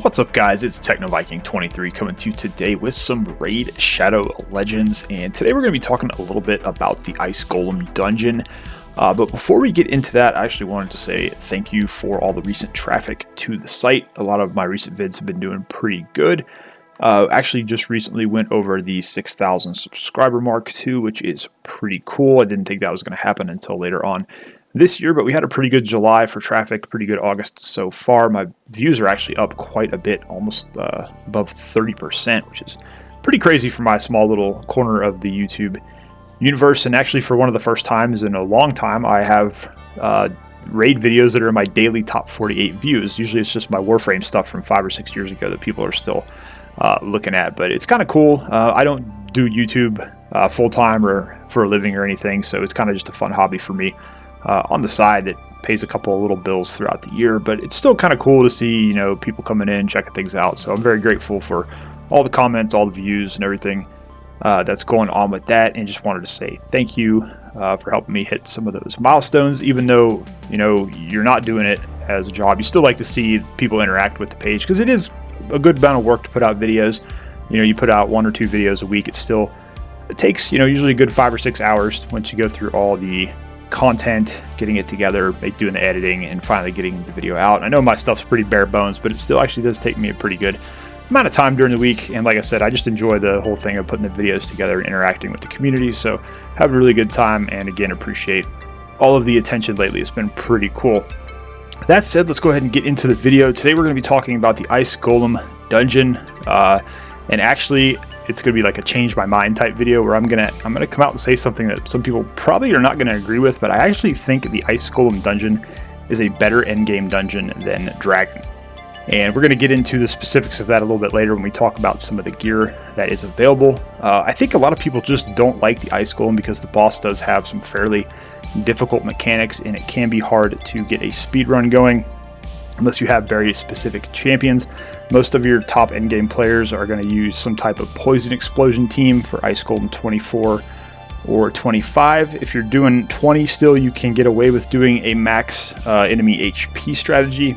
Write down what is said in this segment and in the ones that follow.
What's up, guys? It's TechnoViking23 coming to you today with some Raid Shadow Legends, and today we're going to be talking a little bit about the Ice Golem dungeon. But before we get into that, I actually wanted to say thank you for all the recent traffic to the site. A lot of my recent vids have been doing pretty good. Actually just recently went over the 6,000 subscriber mark too, which is pretty cool. I didn't think that was going to happen until later on this year, but we had a pretty good July for traffic, pretty good August so far. My views are actually up quite a bit, almost above 30%, which is pretty crazy for my small little corner of the YouTube universe. And actually, for one of the first times in a long time, I have raid videos that are in my daily top 48 views. Usually it's just my Warframe stuff from 5 or 6 years ago that people are still looking at, but it's kind of cool. I don't do YouTube full-time or for a living or anything, so it's kind of just a fun hobby for me on the side that pays a couple of little bills throughout the year. But it's still kind of cool to see, you know, people coming in, checking things out. So I'm very grateful for all the comments, all the views and everything that's going on with that, and just wanted to say thank you for helping me hit some of those milestones. Even though, you know, you're not doing it as a job, you still like to see people interact with the page, because it is a good amount of work to put out videos. You know, you put out 1 or 2 videos a week. It takes, you know, usually a good 5 or 6 hours once you go through all the content, getting it together, doing the editing, and finally getting the video out. I know my stuff's pretty bare bones, but it still actually does take me a pretty good amount of time during the week. And like I said, I just enjoy the whole thing of putting the videos together and interacting with the community. So having a really good time, and again, appreciate all of the attention lately. It's been pretty cool. That said, let's go ahead and get into the video. Today we're going to be talking about the Ice Golem dungeon, and actually it's going to be like a change my mind type video where I'm gonna come out and say something that some people probably are not going to agree with, but I actually think the Ice Golem dungeon is a better endgame dungeon than Dragon. And we're going to get into the specifics of that a little bit later when we talk about some of the gear that is available. I think a lot of people just don't like the Ice Golem because the boss does have some fairly difficult mechanics, and it can be hard to get a speed run going unless you have very specific champions. Most of your top endgame players are going to use some type of poison explosion team for Ice Golem 24 or 25. If you're doing 20 still, you can get away with doing a max enemy HP strategy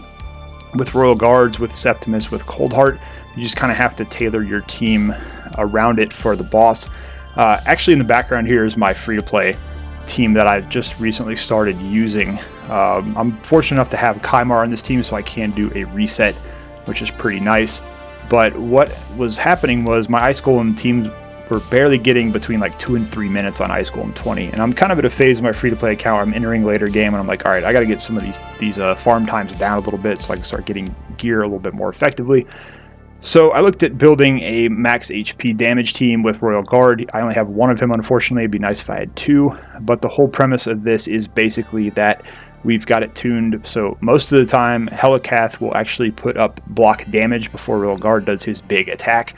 with Royal Guards, with Septimus, with Coldheart. You just kind of have to tailor your team around it for the boss. Actually, in the background here is my free-to-play team that I've just recently started using. I'm fortunate enough to have Kymar on this team, so I can do a reset, which is pretty nice. But what was happening was my Ice Golem teams were barely getting between like 2 and 3 minutes on Ice Golem 20, and I'm kind of at a phase of my free-to-play account where I'm entering later game, and I'm like, all right, I got to get some of these farm times down a little bit so I can start getting gear a little bit more effectively. So I looked at building a max HP damage team with Royal Guard. I only have 1 of him, unfortunately. It'd be nice if I had 2. But the whole premise of this is basically that we've got it tuned so most of the time Helicath will actually put up block damage before Royal Guard does his big attack.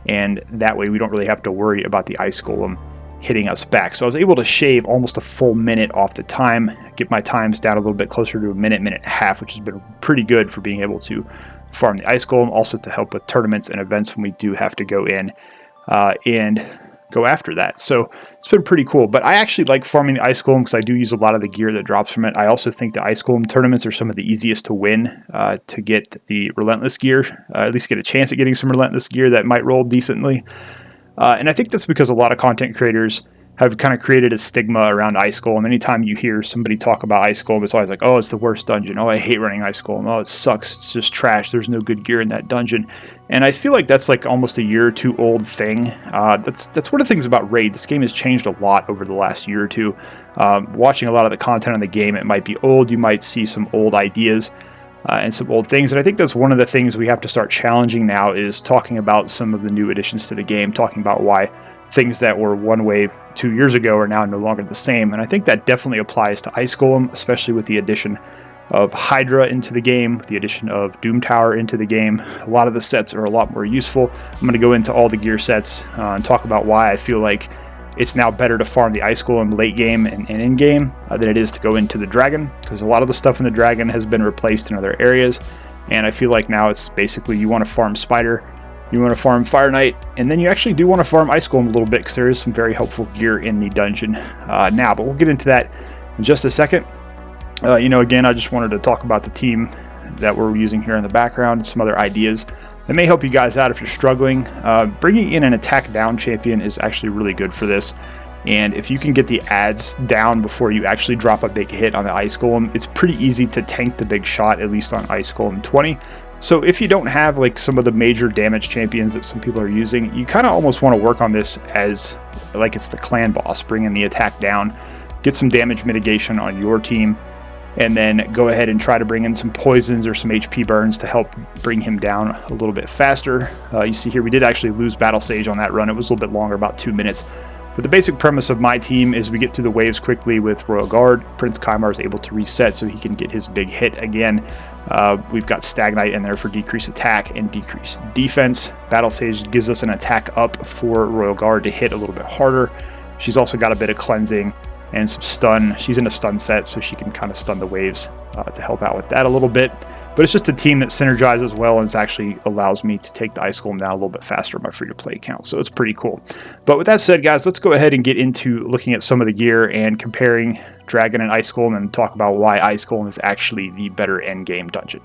And that way we don't really have to worry about the Ice Golem hitting us back. So I was able to shave almost a full minute off the time, get my times down a little bit closer to a minute, minute and a half, which has been pretty good for being able to farm the Ice Golem, also to help with tournaments and events when we do have to go in and go after that. So it's been pretty cool. But I actually like farming the Ice Golem because I do use a lot of the gear that drops from it. I also think the Ice Golem tournaments are some of the easiest to win, to get the Relentless gear, at least get a chance at getting some Relentless gear that might roll decently. And I think that's because a lot of content creators have kind of created a stigma around Ice Golem. Anytime you hear somebody talk about Ice Golem, it's always like, oh, it's the worst dungeon. Oh, I hate running Ice Golem. Oh, it sucks. It's just trash. There's no good gear in that dungeon. And I feel like that's like almost a year or 2 old thing. That's one of the things about Raid. This game has changed a lot over the last year or 2. Watching a lot of the content on the game, it might be old. You might see some old ideas and some old things. And I think that's one of the things we have to start challenging now, is talking about some of the new additions to the game, talking about why things that were one way 2 years ago are now no longer the same. And I think that definitely applies to Ice Golem, especially with the addition of Hydra into the game, the addition of Doom Tower into the game. A lot of the sets are a lot more useful. I'm going to go into all the gear sets and talk about why I feel like it's now better to farm the Ice Golem late game and in game than it is to go into the Dragon, because a lot of the stuff in the Dragon has been replaced in other areas. And I feel like now it's basically you want to farm Spider, you want to farm Fire Knight, and then you actually do want to farm Ice Golem a little bit, because there is some very helpful gear in the dungeon now. But we'll get into that in just a second. You know, again, I just wanted to talk about the team that we're using here in the background, some other ideas that may help you guys out if you're struggling. Bringing in an attack down champion is actually really good for this. And if you can get the ads down before you actually drop a big hit on the Ice Golem, it's pretty easy to tank the big shot, at least on Ice Golem 20. So if you don't have like some of the major damage champions that some people are using, you kind of almost want to work on this as like it's the clan boss, bringing the attack down, get some damage mitigation on your team, and then go ahead and try to bring in some poisons or some HP burns to help bring him down a little bit faster. You see here we did actually lose Battle Sage on that run. It was a little bit longer, about 2 minutes. But the basic premise of my team is we get through the waves quickly with Royal Guard. Prince Kymar is able to reset so he can get his big hit again. We've got Stagnite in there for decreased attack and decreased defense. Battle Sage gives us an attack up for Royal Guard to hit a little bit harder. She's also got a bit of cleansing and some stun. She's in a stun set, so she can kind of stun the waves to help out with that a little bit. But it's just a team that synergizes well and it actually allows me to take the Ice Golem down a little bit faster on my free-to-play account, so it's pretty cool. But with that said, guys, let's go ahead and get into looking at some of the gear and comparing Dragon and Ice Golem and talk about why Ice Golem is actually the better endgame dungeon.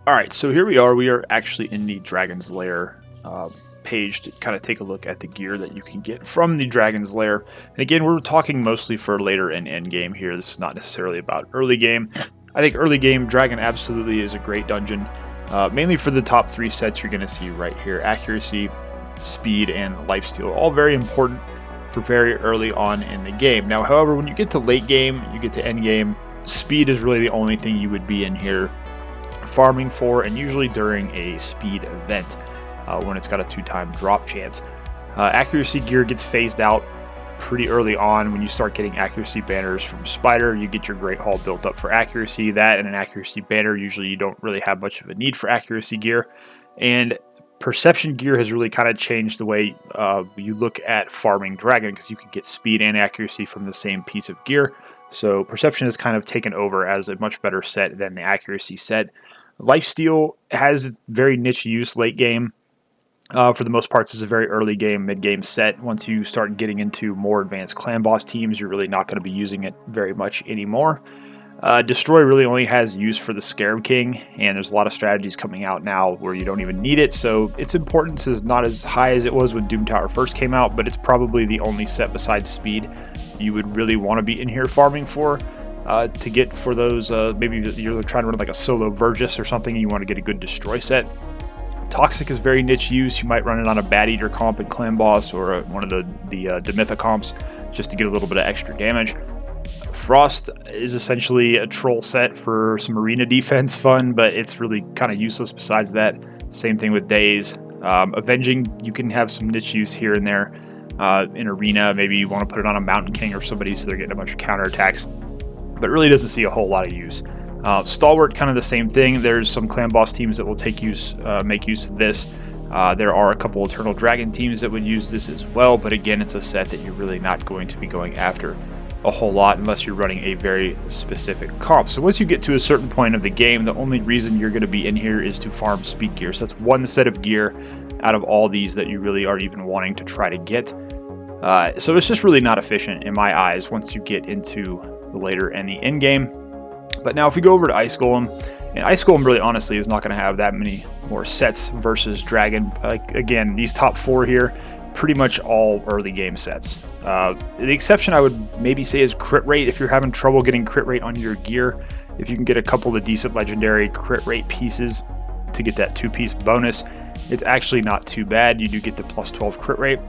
Alright, so here we are. We are actually in the Dragon's Lair page to kind of take a look at the gear that you can get from the Dragon's Lair. And again, we're talking mostly for later and end game here. This is not necessarily about early game. I think early game Dragon absolutely is a great dungeon, mainly for the top 3 sets you're going to see right here. Accuracy, speed, and lifesteal, all very important for very early on in the game. Now, however, when you get to late game, you get to end game, speed is really the only thing you would be in here farming for, and usually during a speed event. When it's got a 2-time drop chance. Accuracy gear gets phased out pretty early on. When you start getting accuracy banners from Spider, you get your Great Hall built up for accuracy. That and an accuracy banner, usually you don't really have much of a need for accuracy gear. And perception gear has really kind of changed the way you look at farming Dragon, because you can get speed and accuracy from the same piece of gear. So perception has kind of taken over as a much better set than the accuracy set. Lifesteal has very niche use late game. For the most parts, it's a very early game, mid game set. Once you start getting into more advanced clan boss teams, you're really not going to be using it very much anymore. Destroy really only has use for the Scarab King, and there's a lot of strategies coming out now where you don't even need it, so its importance is not as high as it was when Doom Tower first came out, but it's probably the only set besides speed you would really want to be in here farming for. To get for those, maybe you're trying to run like a solo Vergis or something and you want to get a good destroy set. Toxic is very niche use. You might run it on a Bat Eater comp in Clan Boss or one of the Demitha comps just to get a little bit of extra damage. Frost is essentially a troll set for some arena defense fun, but it's really kind of useless besides that. Same thing with Daze. Avenging, you can have some niche use here and there in arena. Maybe you want to put it on a Mountain King or somebody so they're getting a bunch of counterattacks, but it really doesn't see a whole lot of use. Stalwart, kind of the same thing. There's some clan boss teams that will make use of this. There are a couple Eternal Dragon teams that would use this as well, but again, it's a set that you're really not going to be going after a whole lot unless you're running a very specific comp. So once you get to a certain point of the game, the only reason you're going to be in here is to farm speed gear. So that's one set of gear out of all these that you really are even wanting to try to get. So it's just really not efficient in my eyes once you get into the later and the end game. But now if we go over to Ice Golem, and Ice Golem really honestly is not going to have that many more sets versus Dragon. Again, these top 4 here, pretty much all early game sets. The exception I would maybe say is crit rate. If you're having trouble getting crit rate on your gear, if you can get a couple of decent legendary crit rate pieces to get that 2-piece bonus, it's actually not too bad. You do get the plus 12 crit rate.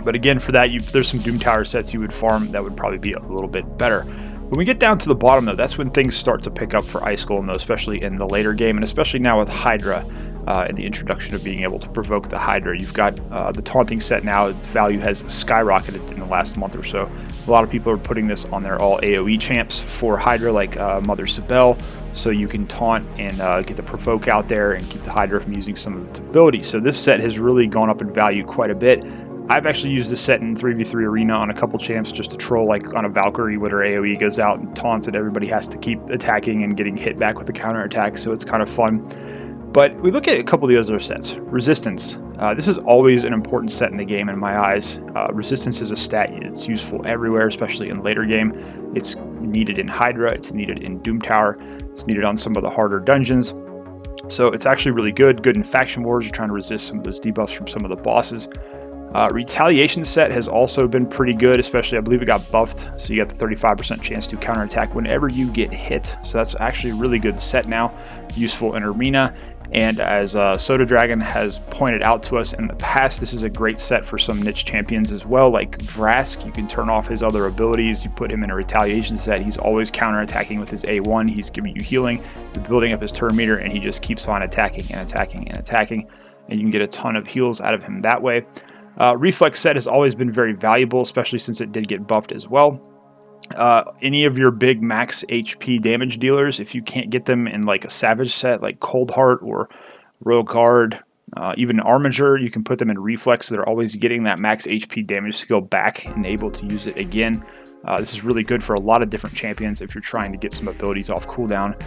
But again, for that, there's some Doom Tower sets you would farm that would probably be a little bit better. When we get down to the bottom, though, that's when things start to pick up for Ice Golem, though, especially in the later game, and especially now with Hydra and the introduction of being able to provoke the Hydra. You've got the taunting set now. Its value has skyrocketed in the last month or so. A lot of people are putting this on their all AoE champs for Hydra, like Mother Sibel, so you can taunt and get the provoke out there and keep the Hydra from using some of its abilities. So this set has really gone up in value quite a bit. I've actually used this set in 3v3 arena on a couple champs just to troll, like on a Valkyrie when her AoE goes out and taunts and everybody has to keep attacking and getting hit back with the counterattack, so it's kind of fun. But we look at a couple of the other sets. Resistance. This is always an important set in the game in my eyes. Resistance is a stat. It's useful everywhere, especially in later game. It's needed in Hydra. It's needed in Doom Tower. It's needed on some of the harder dungeons. So it's actually really good. Good in faction wars. You're trying to resist some of those debuffs from some of the bosses. Retaliation set has also been pretty good, especially I believe it got buffed. So you got the 35% chance to counterattack whenever you get hit. So that's actually a really good set now. Useful in arena. And as Soda Dragon has pointed out to us in the past, this is a great set for some niche champions as well, like Vrask. You can turn off his other abilities. You put him in a retaliation set. He's always counterattacking with his A1. He's giving you healing. You're building up his turn meter, and he just keeps on attacking and attacking and attacking. And you can get a ton of heals out of him that way. Reflex set has always been very valuable, especially since it did get buffed as well. Any of your big max HP damage dealers, if you can't get them in like a Savage set like Cold Heart or Royal Guard, even Armiger, you can put them in Reflex. They're always getting that max HP damage skill back and able to use it again. This is really good for a lot of different champions if you're trying to get some abilities off cooldown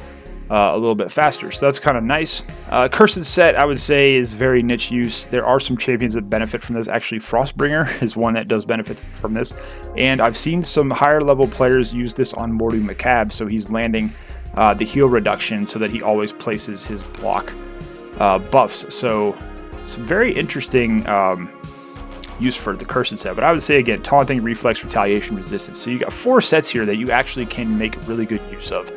a little bit faster. So that's kind of nice. Cursed set, I would say, is very niche use. There are some champions that benefit from this. Actually, Frostbringer is one that does benefit from this. And I've seen some higher level players use this on Morty McCab, so he's landing the heal reduction so that he always places his block buffs. So some very interesting use for the Cursed set. But I would say, again, Taunting, Reflex, Retaliation, Resistance. So you got 4 sets here that you actually can make really good use of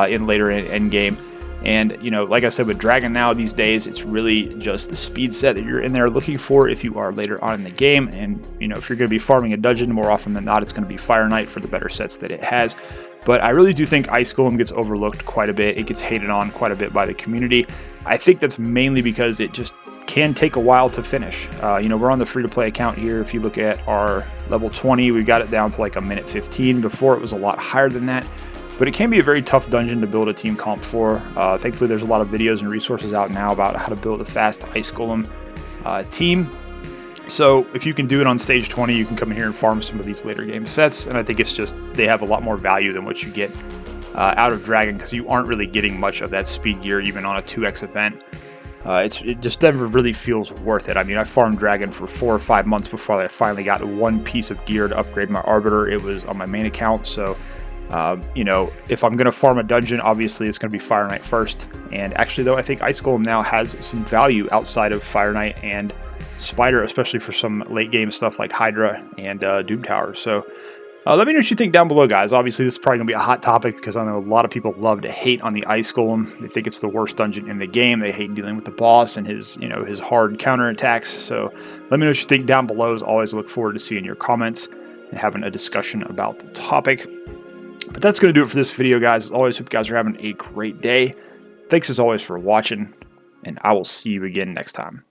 in later end game. And you know, like I said, with Dragon now these days, it's really just the speed set that you're in there looking for if you are later on in the game. And you know, if you're going to be farming a dungeon, more often than not, it's going to be Fire Knight for the better sets that it has. But I really do think Ice Golem gets overlooked quite a bit. It gets hated on quite a bit by the community. I think that's mainly because it just can take a while to finish. You know, we're on the free-to-play account here. If you look at our level 20, we got it down to like a minute 15. Before, it was a lot higher than that. But it can be a very tough dungeon to build a team comp for. Thankfully, there's a lot of videos and resources out now about how to build a fast Ice Golem team. So if you can do it on stage 20, you can come in here and farm some of these later game sets. And I think it's just, they have a lot more value than what you get out of Dragon, because you aren't really getting much of that speed gear even on a 2x event. It just never really feels worth it. I mean, I farmed Dragon for 4 or 5 months before I finally got one piece of gear to upgrade my Arbiter. It was on my main account, so you know, if I'm going to farm a dungeon, obviously it's going to be Fire Knight first. And actually, though, I think Ice Golem now has some value outside of Fire Knight and Spider, especially for some late game stuff like Hydra and Doom Tower. So let me know what you think down below, guys. Obviously, this is probably going to be a hot topic because I know a lot of people love to hate on the Ice Golem. They think it's the worst dungeon in the game. They hate dealing with the boss and his, you know, his hard counterattacks. So let me know what you think down below. As always, I look forward to seeing your comments and having a discussion about the topic. But that's going to do it for this video, guys. As always, hope you guys are having a great day. Thanks as always for watching, and I will see you again next time.